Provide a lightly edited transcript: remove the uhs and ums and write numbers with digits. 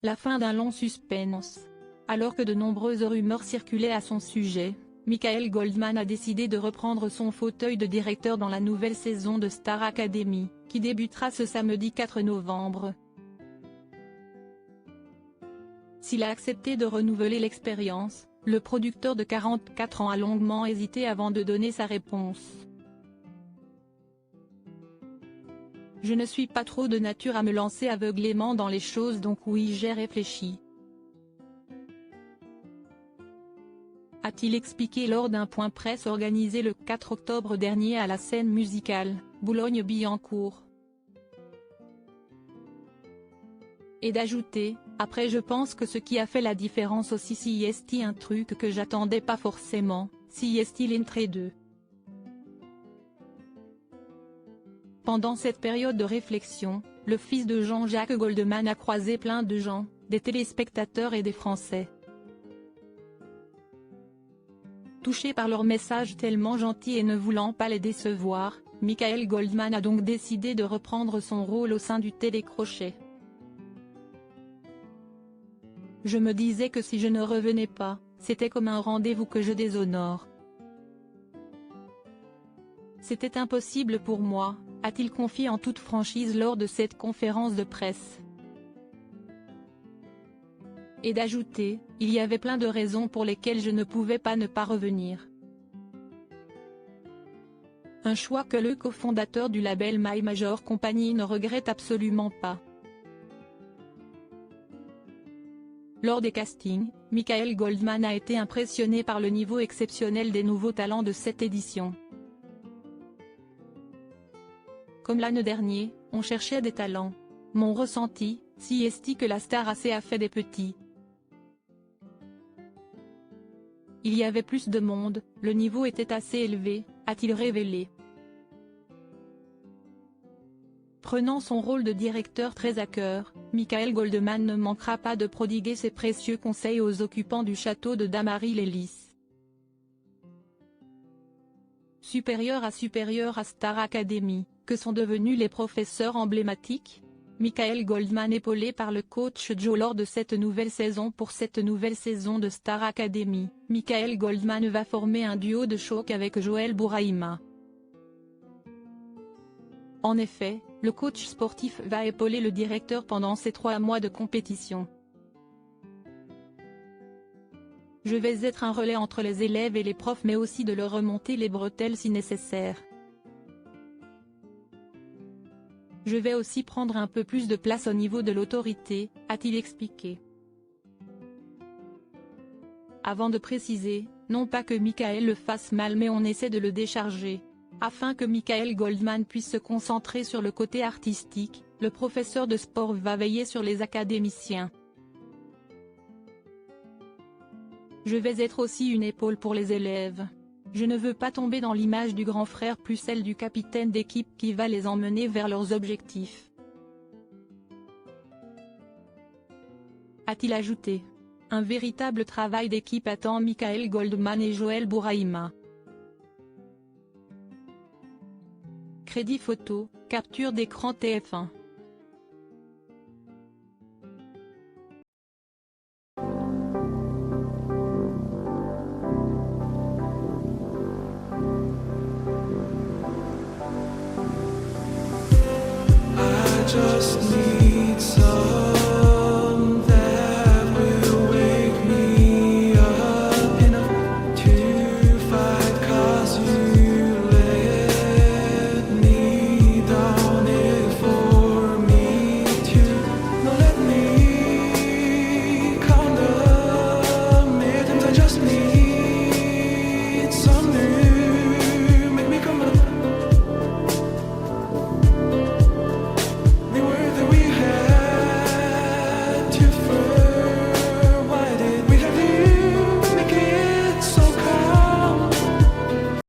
La fin d'un long suspense. Alors que de nombreuses rumeurs circulaient à son sujet, Michael Goldman a décidé de reprendre son fauteuil de directeur dans la nouvelle saison de Star Academy, qui débutera ce samedi 4 novembre. S'il a accepté de renouveler l'expérience, le producteur de 44 ans a longuement hésité avant de donner sa réponse. « Je ne suis pas trop de nature à me lancer aveuglément dans les choses, donc oui, j'ai réfléchi », a-t-il expliqué lors d'un point presse organisé le 4 octobre dernier à la scène musicale, Boulogne-Billancourt. Et d'ajouter, après je pense que ce qui a fait la différence aussi si est un truc que j'attendais pas forcément, si est-il entre deux. Pendant cette période de réflexion, le fils de Jean-Jacques Goldman a croisé plein de gens, des téléspectateurs et des Français. Touché par leurs messages tellement gentils et ne voulant pas les décevoir, Michael Goldman a donc décidé de reprendre son rôle au sein du télécrochet. Je me disais que si je ne revenais pas, c'était comme un rendez-vous que je déshonore. C'était impossible pour moi, a-t-il confié en toute franchise lors de cette conférence de presse. Et d'ajouter, il y avait plein de raisons pour lesquelles je ne pouvais pas ne pas revenir. Un choix que le cofondateur du label My Major Company ne regrette absolument pas. Lors des castings, Michael Goldman a été impressionné par le niveau exceptionnel des nouveaux talents de cette édition. Comme l'année dernière, on cherchait des talents. Mon ressenti, si est que la star assez a fait des petits. Il y avait plus de monde, le niveau était assez élevé, a-t-il révélé. Prenant son rôle de directeur très à cœur, Michael Goldman ne manquera pas de prodiguer ses précieux conseils aux occupants du château de Damary-les-Lys. Supérieur à Star Academy, que sont devenus les professeurs emblématiques, Michael Goldman épaulé par le coach Joe lors de cette nouvelle saison. Pour cette nouvelle saison de Star Academy, Michael Goldman va former un duo de choc avec Joël Bourahima. En effet, le coach sportif va épauler le directeur pendant ces 3 mois de compétition. Je vais être un relais entre les élèves et les profs, mais aussi de leur remonter les bretelles si nécessaire. Je vais aussi prendre un peu plus de place au niveau de l'autorité, a-t-il expliqué. Avant de préciser, non pas que Michael le fasse mal, mais on essaie de le décharger. Afin que Michael Goldman puisse se concentrer sur le côté artistique, le professeur de sport va veiller sur les académiciens. Je vais être aussi une épaule pour les élèves. Je ne veux pas tomber dans l'image du grand frère plus celle du capitaine d'équipe qui va les emmener vers leurs objectifs. A-t-il ajouté. Un véritable travail d'équipe attend Michael Goldman et Joël Bourahima. Crédit photo, capture d'écran TF1. Just